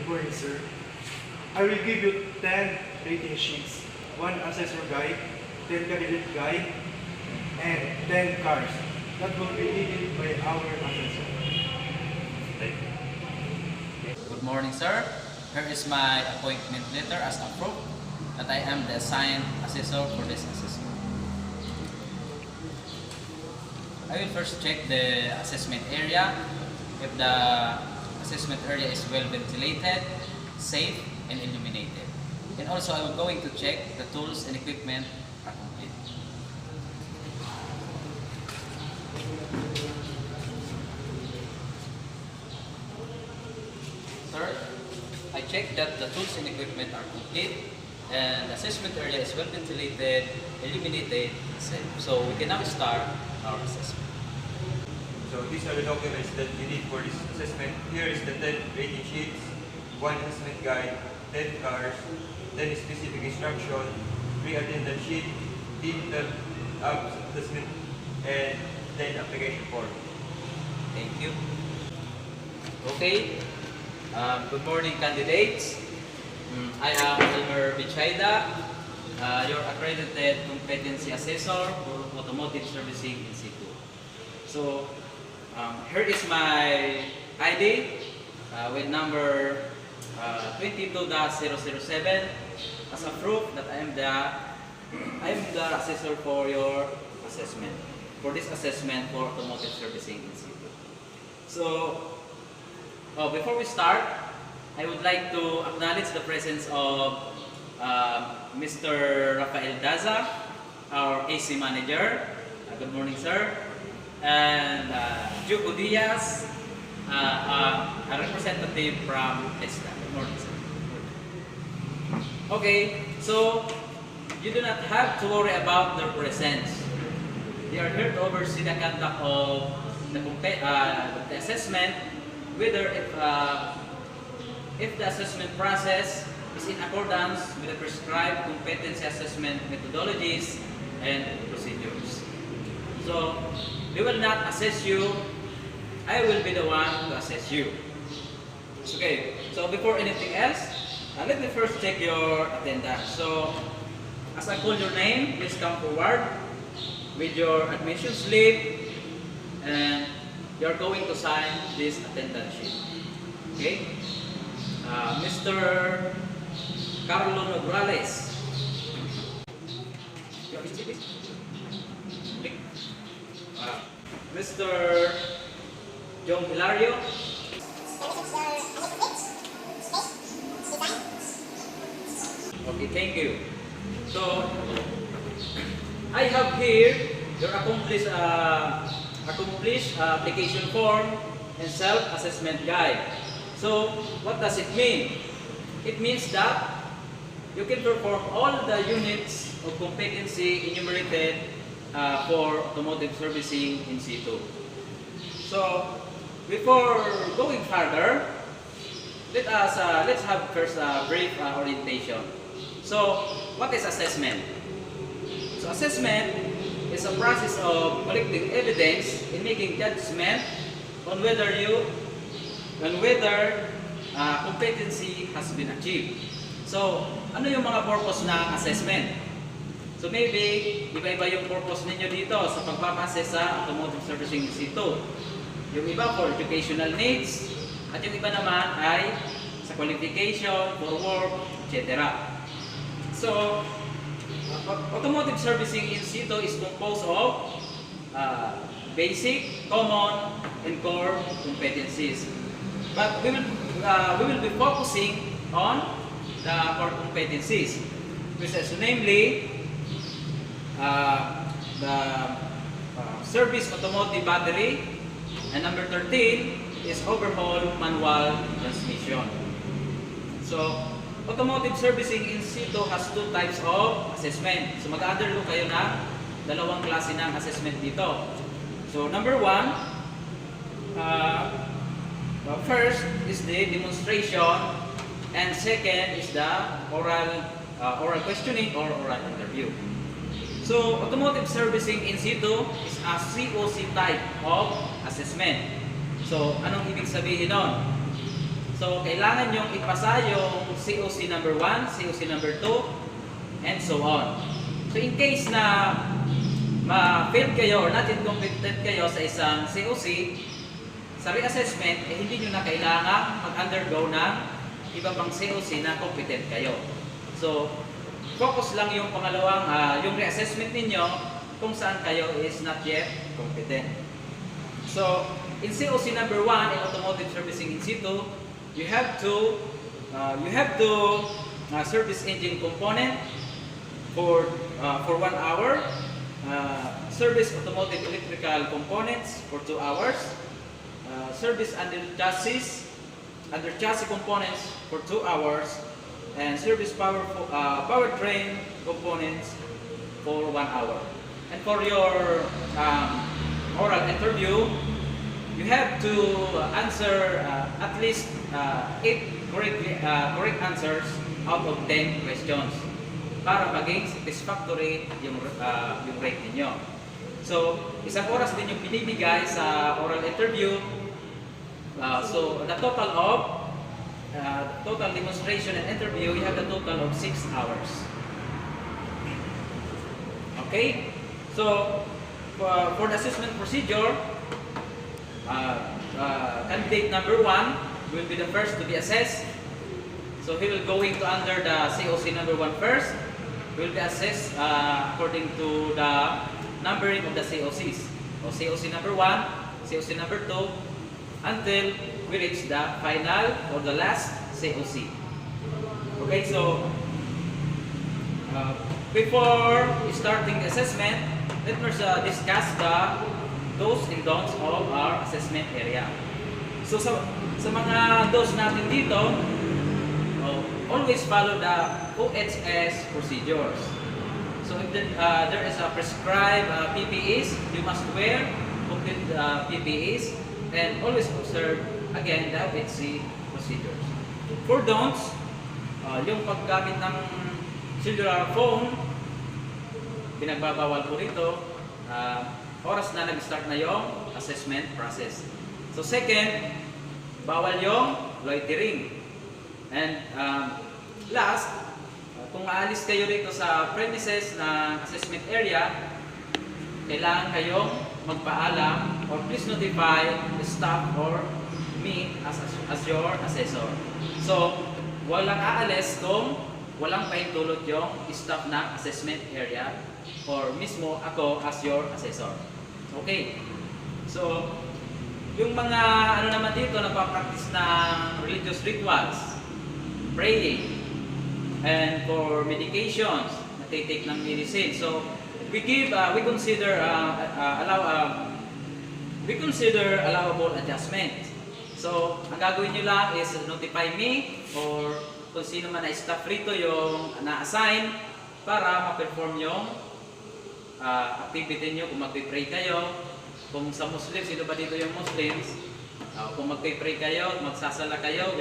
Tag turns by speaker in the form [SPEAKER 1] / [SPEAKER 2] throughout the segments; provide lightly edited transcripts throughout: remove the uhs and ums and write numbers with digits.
[SPEAKER 1] Good morning, sir. I will give you 10 rating sheets, 1 assessor guide, 10 candidate guide, and 10 cars that will be needed by our assessor.
[SPEAKER 2] Good morning, sir. Here is my appointment letter as approved that I am the assigned assessor for this assessment. I will first check the assessment area. If the assessment area is well ventilated, safe, and illuminated. And also I will going to check the tools and equipment are complete. Sir, I check that the tools and equipment are complete and the assessment area is well ventilated, illuminated, and safe. So we can now start our assessment.
[SPEAKER 3] So these are the documents that you need for this assessment. Here is the 10 rating sheets, 1 assessment guide, 10 cars, 10 specific instruction, 3 attendance sheet, digital assessment, and 10 application form.
[SPEAKER 2] Thank you. Okay. Good morning, candidates. I am Elmer Bichayda, your accredited competency assessor for automotive servicing in situ. So, here is my ID with number 22-007 as a proof that I am the assessor for your assessment, for this assessment for automotive servicing in situ. So, before we start, I would like to acknowledge the presence of Mr. Rafael Daza, our AC manager. Good morning, sir. And Juco Diaz, a representative from TESDA. Good morning, sir. Okay, so you do not have to worry about their presence. They are here to oversee the conduct of the assessment, whether if the assessment process is in accordance with the prescribed competency assessment methodologies and procedures. So, we will not assess you, I will be the one to assess you. Okay, so before anything else, let me first check your attendance. So, as I call your name, please come forward with your admission slip and you are going to sign this attendance sheet. Okay? Mr. Carlo Nograles. Mr. John Hilario. Okay, thank you. So, I have here your accomplished application form and self-assessment guide. So, what does it mean? It means that you can perform all the units of competency enumerated for automotive servicing in situ. So, before going further, let's have first a brief orientation. So, what is assessment? So, assessment is a process of collecting evidence and making judgment on whether competency has been achieved. So, ano yung mga purpose ng assessment? So maybe, iba-iba yung purpose ninyo dito sa pagpapasses sa automotive servicing in situ. Yung iba for educational needs, at yung iba naman ay sa qualification, for work, etc. So, automotive servicing in situ is composed of basic, common, and core competencies. But we will be focusing on the core competencies, which is namely the service automotive battery, and number 13 is overhaul manual transmission. So, automotive servicing in situ has 2 types of assessment. So, mag-undergo kayo ng dalawang klase ng assessment dito. So, number 1, first is the demonstration, and second is the oral questioning or oral interview. So, automotive servicing in situ is a COC type of assessment. So, anong ibig sabihin nun? So, kailangan yung ipasa yung COC number 1, COC number 2, and so on. So, in case na ma-fail kayo or not incompetent kayo sa isang COC, sa reassessment, hindi nyo na kailangan mag-undergo ng iba pang COC na competent kayo. So, focus lang yung pangalawang, yung reassessment ninyo kung saan kayo is not yet competent. So, in COC number 1, in Automotive Servicing in situ, you have to service engine component for 1 hour, service automotive electrical components for 2 hours, service under chassis components for 2 hours, and service powertrain components for 1 hour. And for your oral interview, you have to answer at least 8 correct answers out of 10 questions para maging satisfactory yung rate ninyo. So, isang oras din yung binibigay sa oral interview. So, the total demonstration and interview, you have a total of 6 hours. Okay? So, for the assessment procedure, candidate number 1 will be the first to be assessed. So, he will going to under the COC number 1 first. Will be assessed according to the numbering of the COCs. So, COC number 1, COC number 2, until we reach the final or the last COC. Okay, so before starting the assessment, let us discuss the do's and don'ts of our assessment area. So sa mga do's natin dito, always follow the OHS procedures. So if there is a prescribed PPEs, you must wear complete PPEs and always observe again the OHC procedures. For don'ts, yung paggamit ng cellular phone, pinagbabawal po rito oras na nag-start na yung assessment process. So second, bawal yung loitering. And last, kung aalis kayo rito sa premises na assessment area, kailangan kayong magpaalam or please notify the staff or me as your assessor. So, walang aalis kung walang pahintulot yung staff ng assessment area or mismo ako as your assessor. Okay. So, yung mga ano naman dito, nagpa-practice ng religious rituals, praying, and for medications, natitake ng medicine. So, we consider allowable adjustment. So, ang gagawin nyo lang is notify me or kung sino man na staff rito yung na-assign para ma-perform yung activity nyo. Kung mag-pray kayo, kung sa Muslims, sino ba dito yung Muslims? Kung mag-pray kayo, magsasala kayo,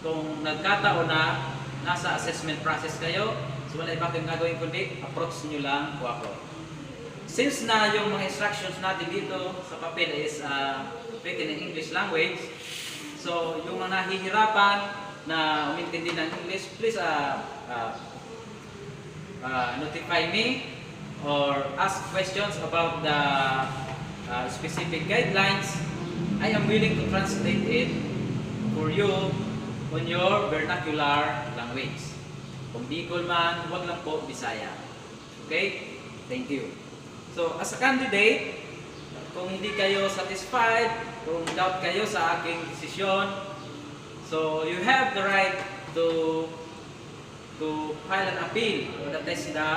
[SPEAKER 2] kung nagkataon na nasa assessment process kayo, so wala iba kayong gagawin kundi approach nyo lang po ako. Since na yung mga instructions natin dito sa papel is written in English language, so yung mga nahihirapan na umintindi ng English, please notify me or ask questions about the specific guidelines. I am willing to translate it for you on your vernacular language. Kung Bicol man, wag lang po Bisaya. Okay? Thank you. So, as a candidate, kung hindi kayo satisfied, kung doubt kayo sa aking desisyon, so you have the right to file an appeal or attest the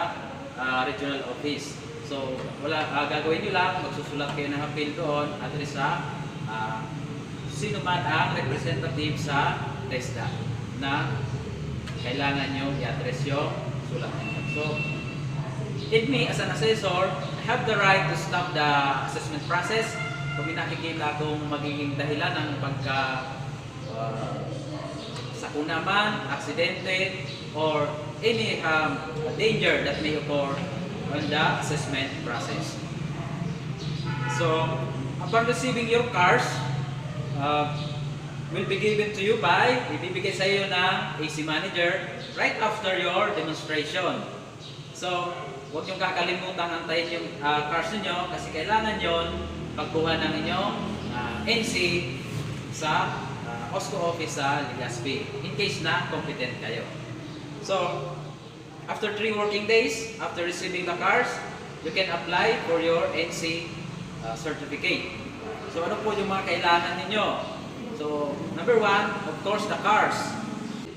[SPEAKER 2] regional office. So, gagawin nyo lang, magsusulat kayo ng appeal doon at sa sino man ang representative sa TESDA na kailangan nyo i-address yung sulat ninyo. So, in me as an assessor, I have the right to stop the assessment process kung may nakikita kung magiging dahilan ng sakuna man, aksidente, or any danger that may occur on the assessment process. So, upon receiving your cars, will be given to you by, ibibigay sa iyo ng AC manager right after your demonstration. So, huwag niyong kakalimutan antayin yung cars niyo kasi kailangan yon pagkuha ng inyong NC sa OSCO office sa Legazpi in case na competent kayo. So, after 3 working days, after receiving the cars, you can apply for your NC certificate. So, ano po yung mga kailangan ninyo? So, number 1, of course, the cars.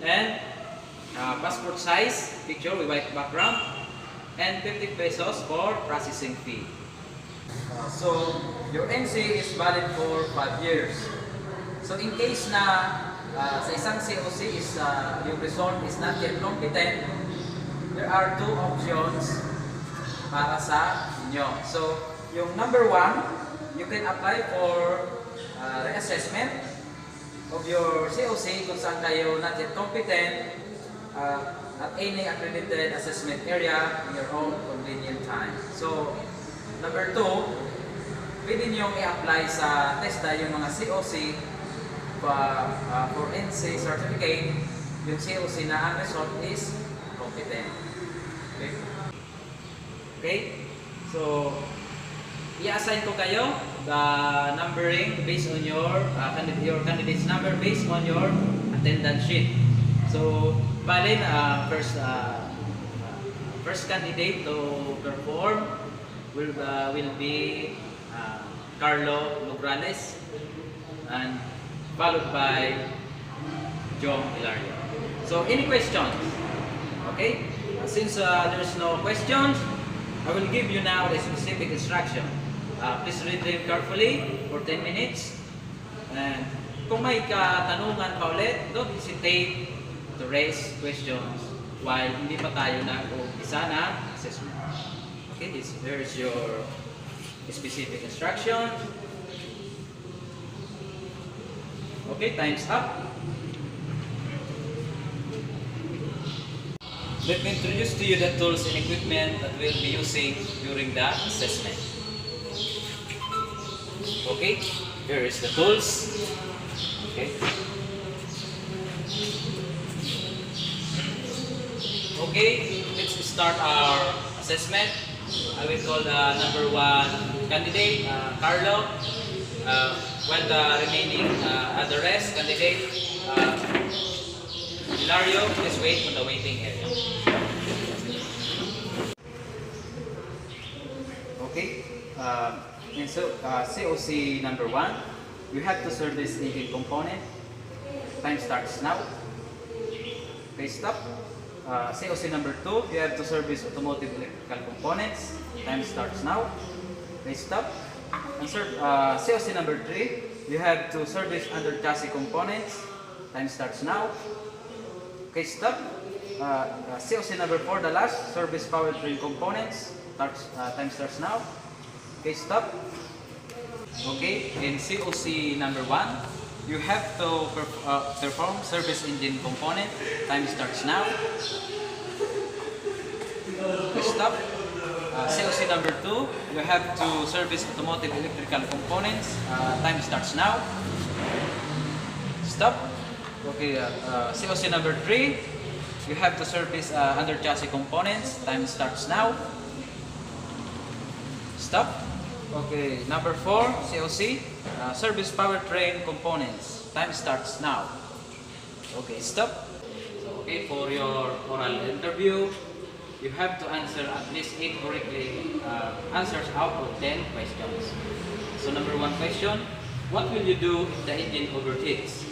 [SPEAKER 2] And passport size picture with white background. And 50 pesos for processing fee. So, your NC is valid for 5 years. So, in case na sa isang COC is yung result is not yet competent, there are 2 options para sa inyo. So, yung number 1, you can apply for reassessment of your COC kung saan kayo not yet competent at any accredited assessment area in your own convenient time. So, number 2, pwede niyong i-apply sa TESDA yung mga COC for NC certificate, yung COC na ang result is competent. Okay? Okay? So, i-assign ko kayo the numbering based on your candidate's number based on your attendance sheet. So, bali first candidate to perform will be Carlo Lograles and followed by John Hilario. So, any questions? Okay? Since there's no questions, I will give you now the specific instruction. Please read them carefully for 10 minutes. And kung may katanungan pa ulit, don't hesitate to raise questions while hindi pa tayo nag-umpisa na assessment. Okay, there's your specific instruction. Okay, time's up. Let me introduce to you the tools and equipment that we'll be using during the assessment. Okay, here is the tools. Okay. Okay, let's start our assessment. I will call the number 1 candidate, Carlo, while the remaining the rest candidate, Hilario, please wait on the waiting area. Okay, and so COC number 1, you have to service engine component. Time starts now. Okay, stop. COC number 2, you have to service automotive electrical components. Time starts now. Okay, stop. And COC number 3, you have to service under chassis components. Time starts now. Okay, stop. COC number 4, the last, service powertrain components. Time starts now. Okay, stop. Okay, in COC number 1, you have to perform service engine component. Time starts now. Okay, stop. COC number 2, you have to service automotive electrical components. Time starts now. Stop. Okay, COC number 3, you have to service under chassis components. Time starts now. Stop. Okay, number 4, COC, service powertrain components. Time starts now. Okay, stop. Okay, for your oral interview, you have to answer at least 8 correctly answers out of 10 questions. So number 1 question, what will you do if the engine overheats?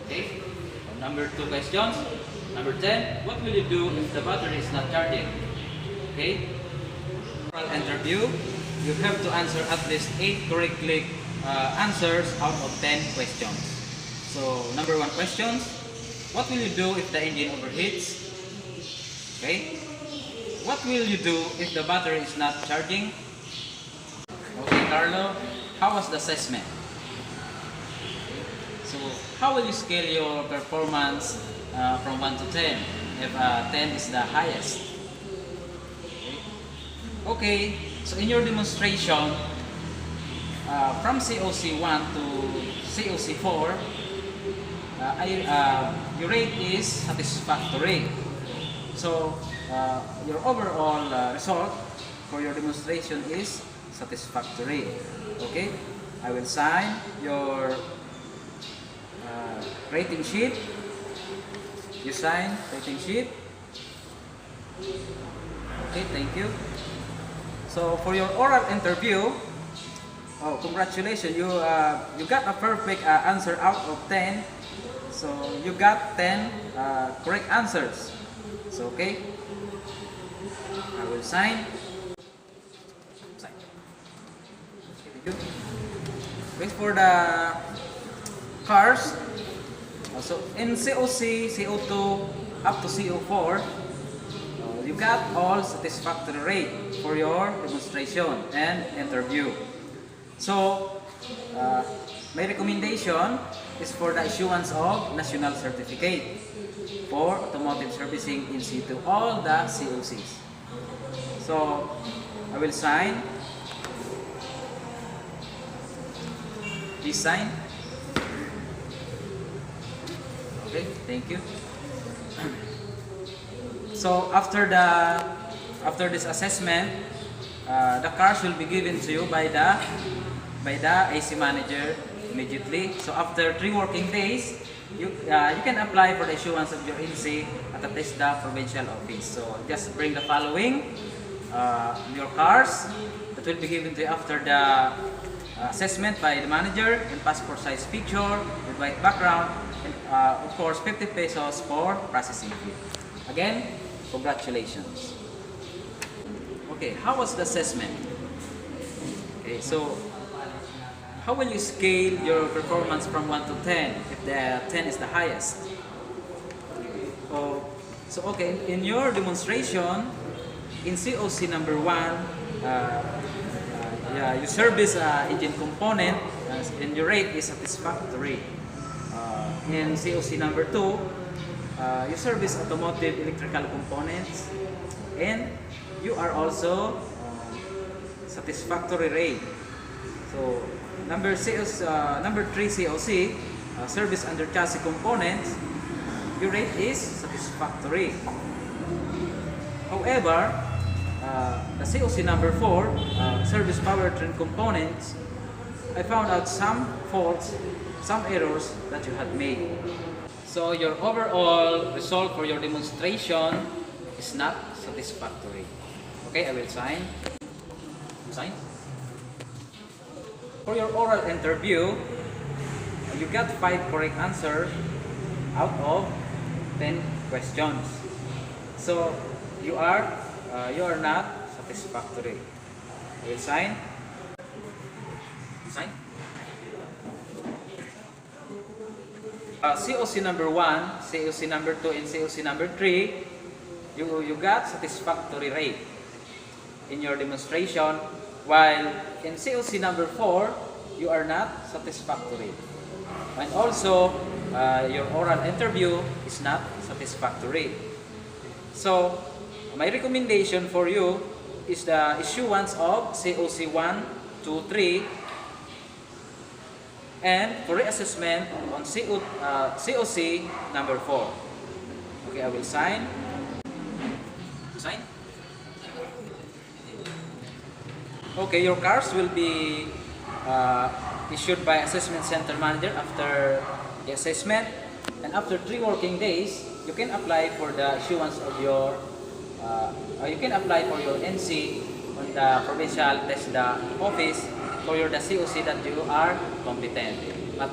[SPEAKER 2] Okay. Number 2 questions. Number 10, what will you do if the battery is not charging? Okay. Oral interview, you have to answer at least 8 correctly answers out of 10 questions. So number 1 questions, what will you do if the engine overheats? Okay. What will you do if the battery is not charging? Okay, Carlo, how was the assessment? So, how will you scale your performance from 1 to 10 if 10 is the highest? Okay, so in your demonstration, from COC 1 to COC 4, your rate is satisfactory. So your overall result for your demonstration is satisfactory. Okay, I will sign your rating sheet. You sign rating sheet. Okay, thank you. So for your oral interview, oh, congratulations, you got a perfect answer out of 10. So you got 10 correct answers. So okay, I will sign. Sign. Okay, thank you. Wait for the cars. So in COC, CO2 up to CO4, you got all satisfactory rate for your demonstration and interview. So my recommendation is for the issuance of national certificate for automotive servicing in situ, all the COCs. So I will sign. Please sign. Okay, thank you. So after this assessment, the cars will be given to you by the AC manager immediately. So after 3 working days, you can apply for the issuance of your NC at the TESDA provincial office. So just bring the following: your cars that will be given to you after the assessment by the manager, and passport size picture with white background, and of course 50 pesos for processing fee. Again, congratulations. Okay, how was the assessment? Okay, so how will you scale your performance from 1 to 10 if the 10 is the highest? Oh, so okay, in your demonstration, in COC number 1, you service engine component and your rate is satisfactory. In COC number 2, you service automotive electrical components and you are also satisfactory rate. So number 3 COC, service under chassis components, your rate is satisfactory. However, the COC number 4, service powertrain components, I found out some faults, some errors that you had made. So your overall result for your demonstration is not satisfactory. Okay, I will sign. Sign. For your oral interview, you got 5 correct answers out of 10 questions. So you are not satisfactory. I will sign. Sign. COC number 1, COC number 2, and COC number 3, you got satisfactory rate in your demonstration, while in COC number 4, you are not satisfactory. And also, your oral interview is not satisfactory. So, my recommendation for you is the issuance of COC 1, 2, 3, and for reassessment on COC number 4. Okay, I will sign. Sign. Okay, your cars will be issued by assessment center manager after the assessment, and after 3 working days, you can apply for the issuance of your you can apply for your NC on the provincial TESDA office for the COC that you are competent. But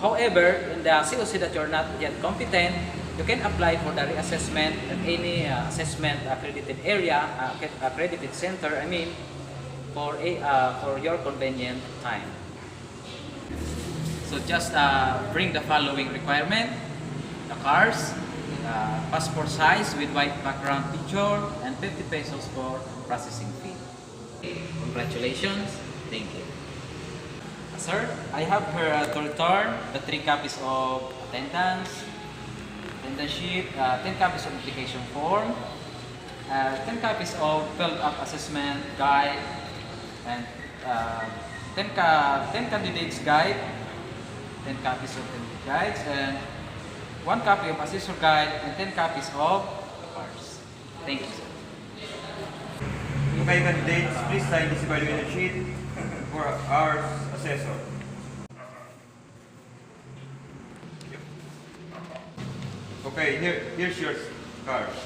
[SPEAKER 2] however, in the COC that you are not yet competent, you can apply for the reassessment at any assessment accredited area, accredited center, I mean, for your convenient time. So just bring the following requirement: the cars, passport size with white background picture, and 50 pesos for processing fee. Okay, congratulations. Thank you. Sir, I have here to return the 3 copies of attendance sheet, 10 copies of application form, 10 copies of filled up assessment guide, and 10 candidates guide, 10 copies of candidate guides, and 1 copy of assessor guide, and 10 copies of cars. Thank you, sir.
[SPEAKER 3] Okay, candidates, please sign this evaluation sheet for our assessor. Okay, here's your cars.